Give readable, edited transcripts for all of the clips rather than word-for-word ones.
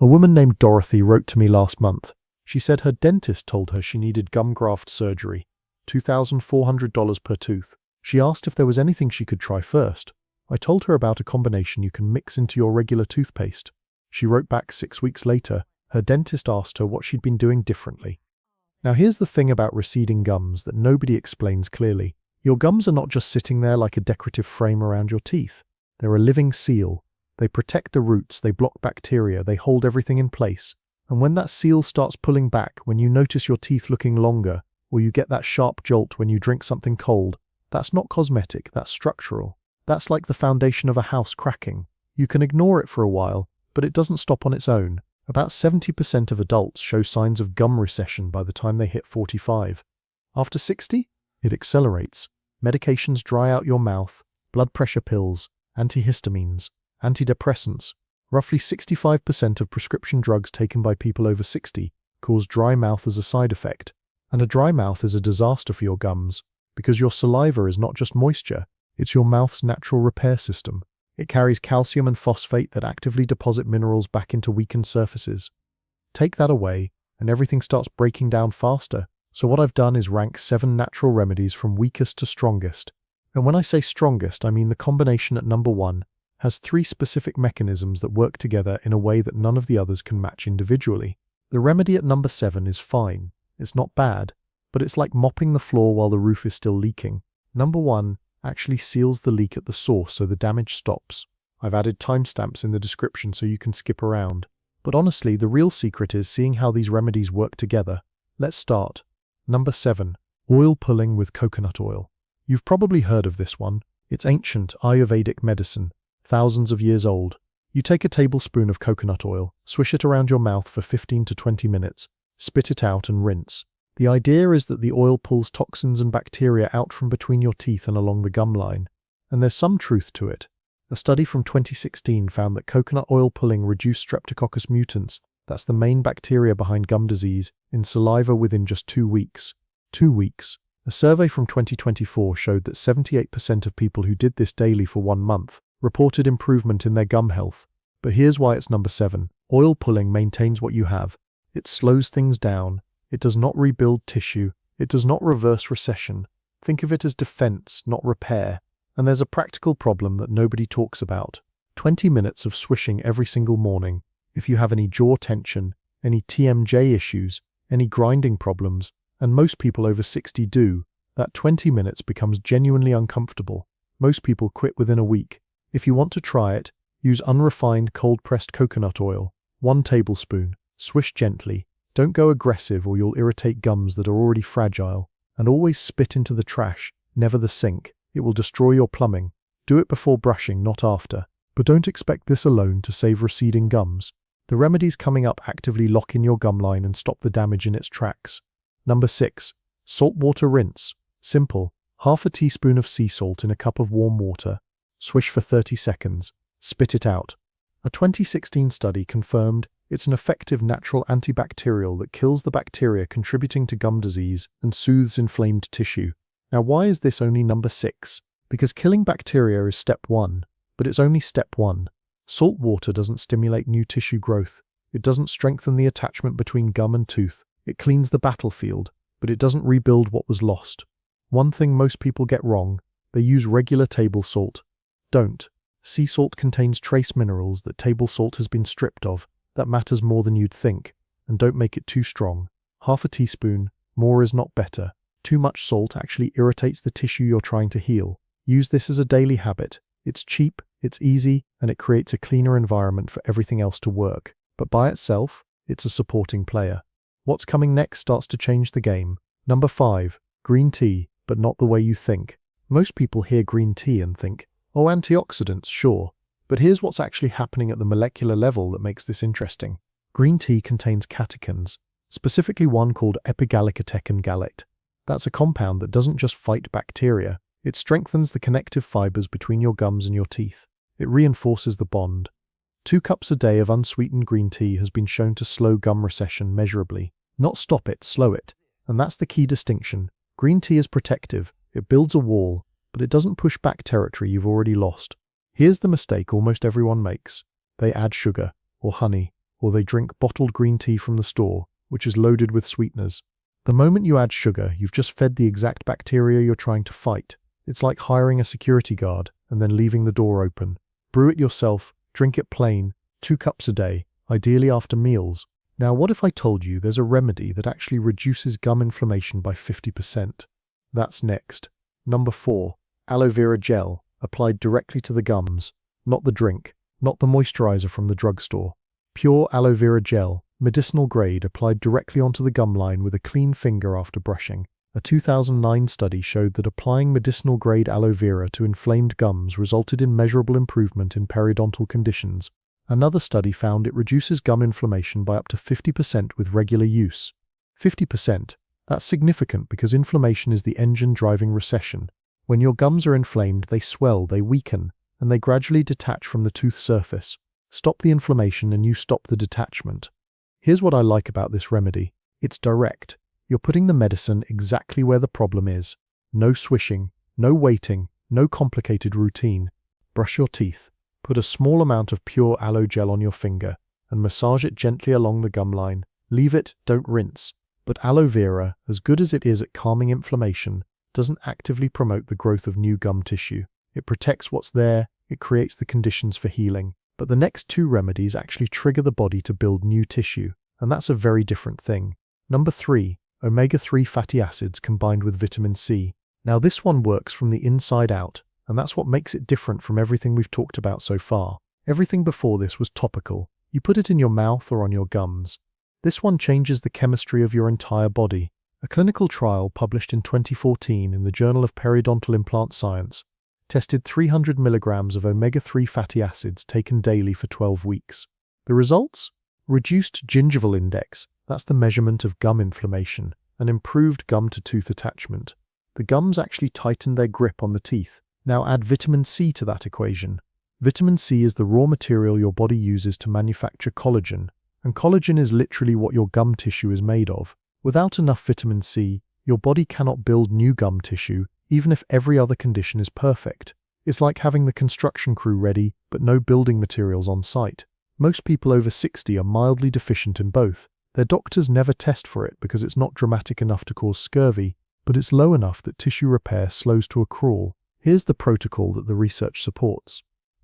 A woman named Dorothy wrote to me last month. She said her dentist told her she needed gum graft surgery, $2,400 per tooth. She asked if there was anything she could try first. I told her about a combination you can mix into your regular toothpaste. She wrote back 6 weeks later. Her dentist asked her what she'd been doing differently. Now here's the thing about receding gums that nobody explains clearly. Your gums are not just sitting there like a decorative frame around your teeth. They're a living seal. They protect the roots, they block bacteria, they hold everything in place. And when that seal starts pulling back, when you notice your teeth looking longer, or you get that sharp jolt when you drink something cold, that's not cosmetic, that's structural. That's like the foundation of a house cracking. You can ignore it for a while, but it doesn't stop on its own. About 70% of adults show signs of gum recession by the time they hit 45. After 60, it accelerates. Medications dry out your mouth, blood pressure pills, antihistamines, antidepressants. Roughly 65% of prescription drugs taken by people over 60 cause dry mouth as a side effect. And a dry mouth is a disaster for your gums, because your saliva is not just moisture, it's your mouth's natural repair system. It carries calcium and phosphate that actively deposit minerals back into weakened surfaces. Take that away, and everything starts breaking down faster. So what I've done is rank 7 natural remedies from weakest to strongest. And when I say strongest, I mean the combination at number 1 has 3 specific mechanisms that work together in a way that none of the others can match individually. The remedy at number 7 is fine. It's not bad, but it's like mopping the floor while the roof is still leaking. Number 1 actually seals the leak at the source so the damage stops. I've added timestamps in the description so you can skip around. But honestly, the real secret is seeing how these remedies work together. Let's start. Number 7. Oil pulling with coconut oil. You've probably heard of this one. It's ancient Ayurvedic medicine, thousands of years old. You take a tablespoon of coconut oil, swish it around your mouth for 15 to 20 minutes, spit it out and rinse. The idea is that the oil pulls toxins and bacteria out from between your teeth and along the gum line. And there's some truth to it. A study from 2016 found that coconut oil pulling reduced Streptococcus mutans, that's the main bacteria behind gum disease, in saliva within just 2 weeks. 2 weeks. A survey from 2024 showed that 78% of people who did this daily for 1 month reported improvement in their gum health. But here's why it's number 7. Oil pulling maintains what you have. It slows things down. It does not rebuild tissue. It does not reverse recession. Think of it as defense, not repair. And there's a practical problem that nobody talks about. 20 minutes of swishing every single morning. If you have any jaw tension, any TMJ issues, any grinding problems, and most people over 60 do, that 20 minutes becomes genuinely uncomfortable. Most people quit within a week. If you want to try it, use unrefined cold-pressed coconut oil, 1 tablespoon. Swish gently. Don't go aggressive or you'll irritate gums that are already fragile. And always spit into the trash, never the sink. It will destroy your plumbing. Do it before brushing, not after. But don't expect this alone to save receding gums. The remedies coming up actively lock in your gum line and stop the damage in its tracks. Number 6. Saltwater rinse. Simple. Half a teaspoon of sea salt in a cup of warm water. Swish for 30 seconds. Spit it out. A 2016 study confirmed it's an effective natural antibacterial that kills the bacteria contributing to gum disease and soothes inflamed tissue. Now, why is this only number 6? Because killing bacteria is step 1, but it's only step 1. Salt water doesn't stimulate new tissue growth. It doesn't strengthen the attachment between gum and tooth. It cleans the battlefield, but it doesn't rebuild what was lost. One thing most people get wrong: they use regular table salt. Don't. Sea salt contains trace minerals that table salt has been stripped of. That matters more than you'd think. And don't make it too strong. Half a teaspoon, more is not better. Too much salt actually irritates the tissue you're trying to heal. Use this as a daily habit. It's cheap, it's easy, and it creates a cleaner environment for everything else to work. But by itself, it's a supporting player. What's coming next starts to change the game. Number 5. Green tea, but not the way you think. Most people hear green tea and think, oh, antioxidants, sure. But here's what's actually happening at the molecular level that makes this interesting. Green tea contains catechins, specifically one called epigallocatechin gallate. That's a compound that doesn't just fight bacteria, it strengthens the connective fibers between your gums and your teeth. It reinforces the bond. 2 cups a day of unsweetened green tea has been shown to slow gum recession measurably. Not stop it, slow it. And that's the key distinction. Green tea is protective, it builds a wall, but it doesn't push back territory you've already lost. Here's the mistake almost everyone makes. They add sugar, or honey, or they drink bottled green tea from the store, which is loaded with sweeteners. The moment you add sugar, you've just fed the exact bacteria you're trying to fight. It's like hiring a security guard and then leaving the door open. Brew it yourself, drink it plain, 2 cups a day, ideally after meals. Now, what if I told you there's a remedy that actually reduces gum inflammation by 50%? That's next. Number 4. Aloe vera gel, applied directly to the gums. Not the drink, not the moisturizer from the drugstore. Pure aloe vera gel, medicinal grade, applied directly onto the gum line with a clean finger after brushing. A 2009 study showed that applying medicinal grade aloe vera to inflamed gums resulted in measurable improvement in periodontal conditions. Another study found it reduces gum inflammation by up to 50% with regular use. 50%? That's significant because inflammation is the engine driving recession. When your gums are inflamed, they swell, they weaken, and they gradually detach from the tooth surface. Stop the inflammation and you stop the detachment. Here's what I like about this remedy. It's direct. You're putting the medicine exactly where the problem is. No swishing, no waiting, no complicated routine. Brush your teeth. Put a small amount of pure aloe gel on your finger and massage it gently along the gum line. Leave it, don't rinse. But aloe vera, as good as it is at calming inflammation, doesn't actively promote the growth of new gum tissue. It protects what's there, it creates the conditions for healing. But the next 2 remedies actually trigger the body to build new tissue, and that's a very different thing. Number 3. Omega-3 fatty acids combined with vitamin C. Now this one works from the inside out, and that's what makes it different from everything we've talked about so far. Everything before this was topical. You put it in your mouth or on your gums. This one changes the chemistry of your entire body. A clinical trial published in 2014 in the Journal of Periodontal Implant Science tested 300 milligrams of omega-3 fatty acids taken daily for 12 weeks. The results? Reduced gingival index, that's the measurement of gum inflammation, and improved gum-to-tooth attachment. The gums actually tightened their grip on the teeth. Now add vitamin C to that equation. Vitamin C is the raw material your body uses to manufacture collagen, and collagen is literally what your gum tissue is made of. Without enough vitamin C, your body cannot build new gum tissue, even if every other condition is perfect. It's like having the construction crew ready, but no building materials on site. Most people over 60 are mildly deficient in both. Their doctors never test for it because it's not dramatic enough to cause scurvy, but it's low enough that tissue repair slows to a crawl. Here's the protocol that the research supports.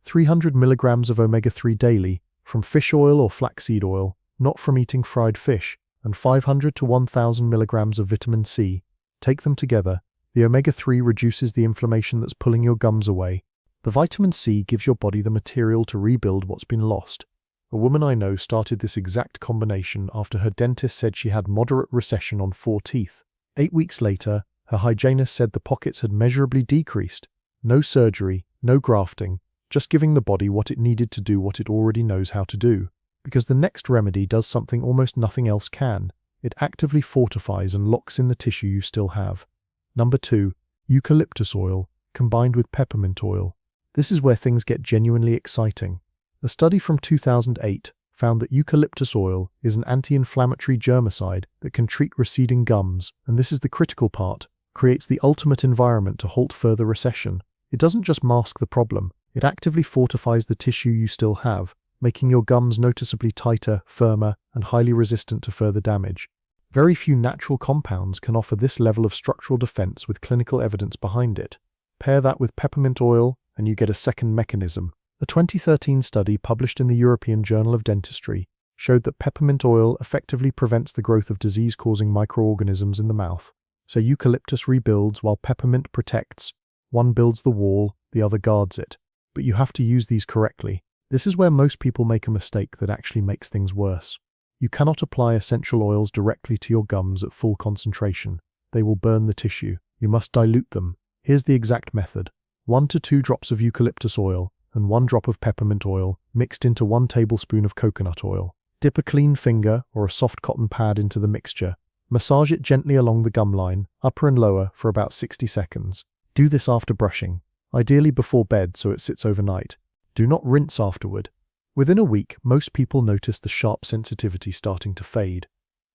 300 milligrams of omega-3 daily, from fish oil or flaxseed oil, not from eating fried fish, and 500 to 1000 milligrams of vitamin C. Take them together. The omega-3 reduces the inflammation that's pulling your gums away. The vitamin C gives your body the material to rebuild what's been lost. A woman I know started this exact combination after her dentist said she had moderate recession on 4 teeth. 8 weeks later, her hygienist said the pockets had measurably decreased. No surgery, no grafting, just giving the body what it needed to do what it already knows how to do. Because the next remedy does something almost nothing else can. It actively fortifies and locks in the tissue you still have. Number 2. Eucalyptus oil, combined with peppermint oil. This is where things get genuinely exciting. A study from 2008 found that eucalyptus oil is an anti-inflammatory germicide that can treat receding gums, and this is the critical part, creates the ultimate environment to halt further recession. It doesn't just mask the problem, it actively fortifies the tissue you still have, making your gums noticeably tighter, firmer, and highly resistant to further damage. Very few natural compounds can offer this level of structural defense with clinical evidence behind it. Pair that with peppermint oil, and you get a second mechanism. A 2013 study published in the European Journal of Dentistry showed that peppermint oil effectively prevents the growth of disease-causing microorganisms in the mouth. So eucalyptus rebuilds while peppermint protects. One builds the wall, the other guards it. But you have to use these correctly. This is where most people make a mistake that actually makes things worse. You cannot apply essential oils directly to your gums at full concentration. They will burn the tissue. You must dilute them. Here's the exact method. 1 to 2 drops of eucalyptus oil and 1 drop of peppermint oil mixed into 1 tablespoon of coconut oil. Dip a clean finger or a soft cotton pad into the mixture. Massage it gently along the gum line, upper and lower, for about 60 seconds. Do this after brushing, ideally before bed so it sits overnight. Do not rinse afterward. Within a week, most people notice the sharp sensitivity starting to fade.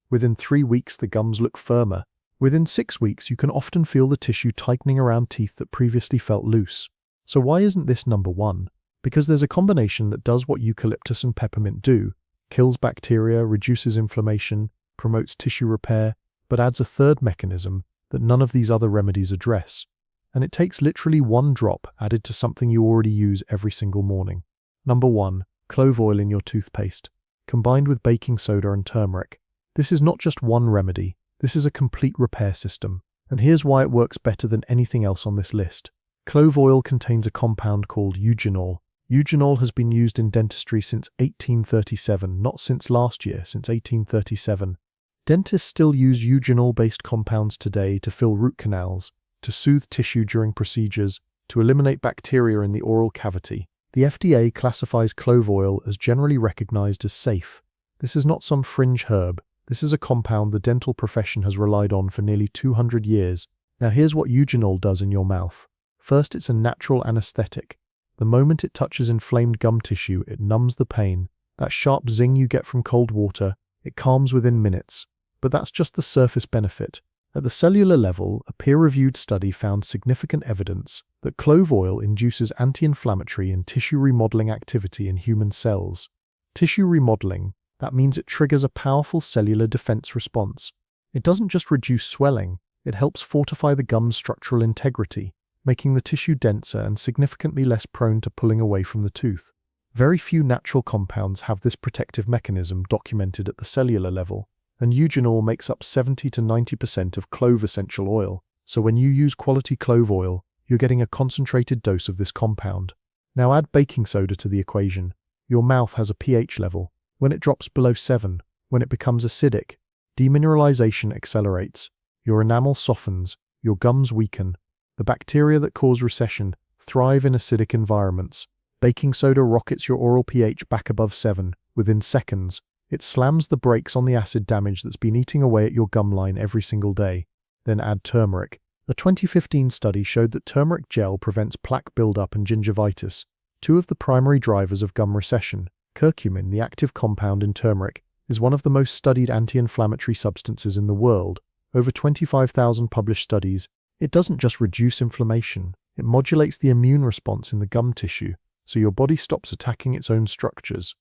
Within 3 weeks, the gums look firmer. Within 6 weeks, you can often feel the tissue tightening around teeth that previously felt loose. So why isn't this number 1? Because there's a combination that does what eucalyptus and peppermint do, kills bacteria, reduces inflammation, promotes tissue repair, but adds a third mechanism that none of these other remedies address. And it takes literally one drop added to something you already use every single morning. Number 1. Clove oil in your toothpaste, combined with baking soda and turmeric. This is not just one remedy, this is a complete repair system. And here's why it works better than anything else on this list. Clove oil contains a compound called eugenol. Eugenol has been used in dentistry since 1837, not since last year, since 1837. Dentists still use eugenol-based compounds today to fill root canals, to soothe tissue during procedures, to eliminate bacteria in the oral cavity. The FDA classifies clove oil as generally recognized as safe. This is not some fringe herb. This is a compound the dental profession has relied on for nearly 200 years. Now here's what eugenol does in your mouth. First, it's a natural anesthetic. The moment it touches inflamed gum tissue, it numbs the pain. That sharp zing you get from cold water, it calms within minutes. But that's just the surface benefit. At the cellular level, a peer-reviewed study found significant evidence that clove oil induces anti-inflammatory and tissue remodeling activity in human cells. Tissue remodeling, that means it triggers a powerful cellular defense response. It doesn't just reduce swelling, it helps fortify the gum's structural integrity, making the tissue denser and significantly less prone to pulling away from the tooth. Very few natural compounds have this protective mechanism documented at the cellular level, and eugenol makes up 70 to 90% of clove essential oil, so when you use quality clove oil, you're getting a concentrated dose of this compound. Now add baking soda to the equation. Your mouth has a pH level. When it drops below 7, when it becomes acidic, demineralization accelerates, your enamel softens, your gums weaken. The bacteria that cause recession thrive in acidic environments. Baking soda rockets your oral pH back above 7 within seconds. It slams the brakes on the acid damage that's been eating away at your gum line every single day. Then add turmeric. A 2015 study showed that turmeric gel prevents plaque buildup and gingivitis, two of the primary drivers of gum recession. Curcumin, the active compound in turmeric, is one of the most studied anti-inflammatory substances in the world. Over 25,000 published studies. It doesn't just reduce inflammation, it modulates the immune response in the gum tissue, so your body stops attacking its own structures.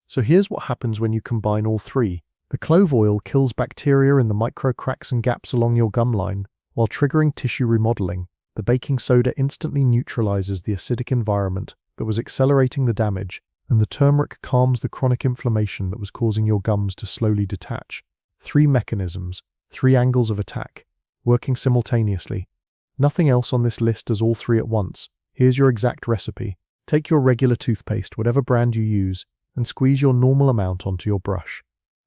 So here's what happens when you combine all three. The clove oil kills bacteria in the micro cracks and gaps along your gum line, while triggering tissue remodeling. The baking soda instantly neutralizes the acidic environment that was accelerating the damage, and the turmeric calms the chronic inflammation that was causing your gums to slowly detach. 3 mechanisms, 3 angles of attack, working simultaneously. Nothing else on this list does all 3 at once. Here's your exact recipe. Take your regular toothpaste, whatever brand you use, and squeeze your normal amount onto your brush.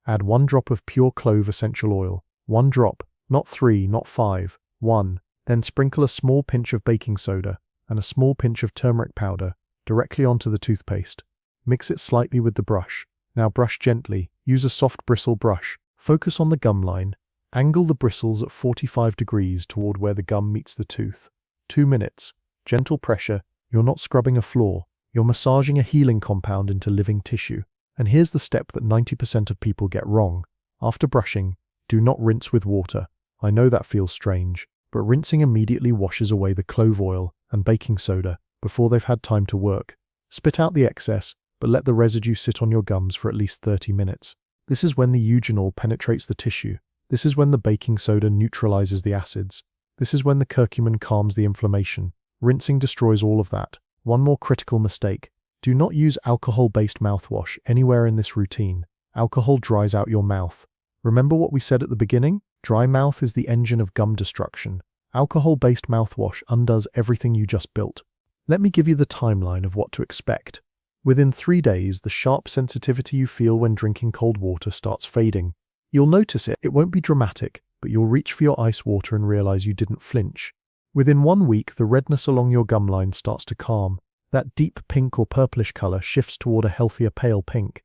Add 1 drop of pure clove essential oil. 1 drop, not 3, not 5, 1. Then sprinkle a small pinch of baking soda and a small pinch of turmeric powder directly onto the toothpaste. Mix it slightly with the brush. Now brush gently. Use a soft bristle brush. Focus on the gum line. Angle the bristles at 45 degrees toward where the gum meets the tooth. 2 minutes. Gentle pressure. You're not scrubbing a floor. You're massaging a healing compound into living tissue. And here's the step that 90% of people get wrong. After brushing, do not rinse with water. I know that feels strange, but rinsing immediately washes away the clove oil and baking soda before they've had time to work. Spit out the excess, but let the residue sit on your gums for at least 30 minutes. This is when the eugenol penetrates the tissue. This is when the baking soda neutralizes the acids. This is when the curcumin calms the inflammation. Rinsing destroys all of that. One more critical mistake. Do not use alcohol-based mouthwash anywhere in this routine. Alcohol dries out your mouth. Remember what we said at the beginning? Dry mouth is the engine of gum destruction. Alcohol-based mouthwash undoes everything you just built. Let me give you the timeline of what to expect. Within 3 days, the sharp sensitivity you feel when drinking cold water starts fading. You'll notice it. It won't be dramatic, but you'll reach for your ice water and realize you didn't flinch. Within 1 week, the redness along your gum line starts to calm. That deep pink or purplish color shifts toward a healthier pale pink.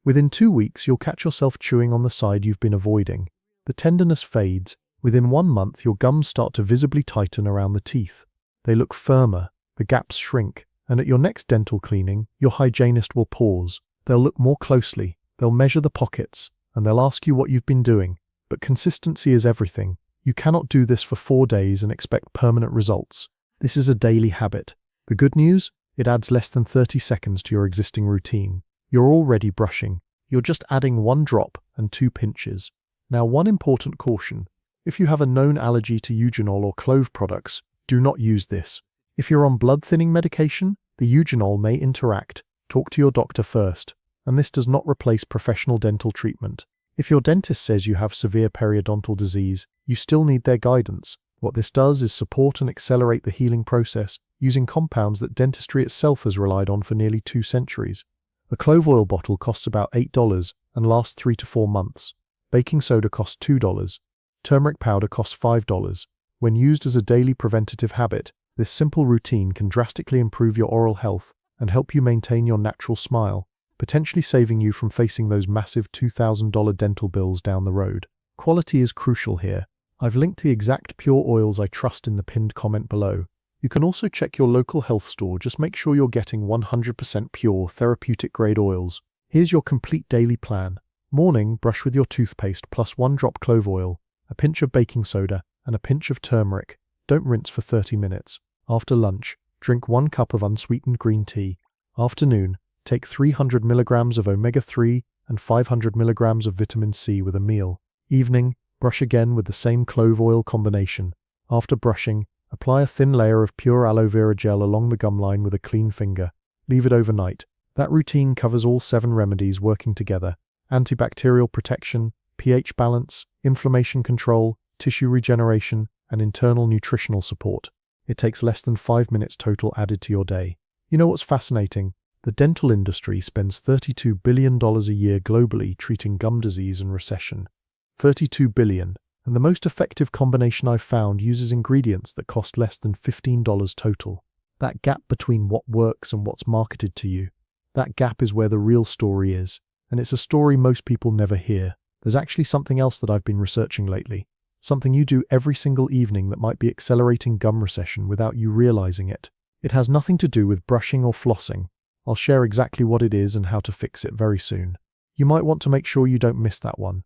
Within 2 weeks, you'll catch yourself chewing on the side you've been avoiding. The tenderness fades. Within 1 month, your gums start to visibly tighten around the teeth. They look firmer, the gaps shrink, and at your next dental cleaning, your hygienist will pause. They'll look more closely, they'll measure the pockets, and they'll ask you what you've been doing. But consistency is everything. You cannot do this for 4 days and expect permanent results. This is a daily habit. The good news? It adds less than 30 seconds to your existing routine. You're already brushing. You're just adding 1 drop and 2 pinches. Now, one important caution. If you have a known allergy to eugenol or clove products, do not use this. If you're on blood-thinning medication, the eugenol may interact. Talk to your doctor first. And this does not replace professional dental treatment. If your dentist says you have severe periodontal disease, you still need their guidance. What this does is support and accelerate the healing process using compounds that dentistry itself has relied on for nearly 2 centuries. A clove oil bottle costs about $8 and lasts 3 to 4 months. Baking soda costs $2. Turmeric powder costs $5. When used as a daily preventative habit, this simple routine can drastically improve your oral health and help you maintain your natural smile, potentially saving you from facing those massive $2,000 dental bills down the road. Quality is crucial here. I've linked the exact pure oils I trust in the pinned comment below. You can also check your local health store, just make sure you're getting 100% pure, therapeutic-grade oils. Here's your complete daily plan. Morning, brush with your toothpaste plus 1 drop clove oil, a pinch of baking soda, and a pinch of turmeric. Don't rinse for 30 minutes. After lunch, drink 1 cup of unsweetened green tea. Afternoon, take 300 milligrams of omega-3 and 500 milligrams of vitamin C with a meal. Evening, brush again with the same clove oil combination. After brushing, apply a thin layer of pure aloe vera gel along the gum line with a clean finger. Leave it overnight. That routine covers all 7 remedies working together: antibacterial protection, pH balance, inflammation control, tissue regeneration, and internal nutritional support. It takes less than 5 minutes total added to your day. You know what's fascinating? The dental industry spends $32 billion a year globally treating gum disease and recession. $32 billion. And the most effective combination I've found uses ingredients that cost less than $15 total. That gap between what works and what's marketed to you, that gap is where the real story is. And it's a story most people never hear. There's actually something else that I've been researching lately. Something you do every single evening that might be accelerating gum recession without you realizing it. It has nothing to do with brushing or flossing. I'll share exactly what it is and how to fix it very soon. You might want to make sure you don't miss that one.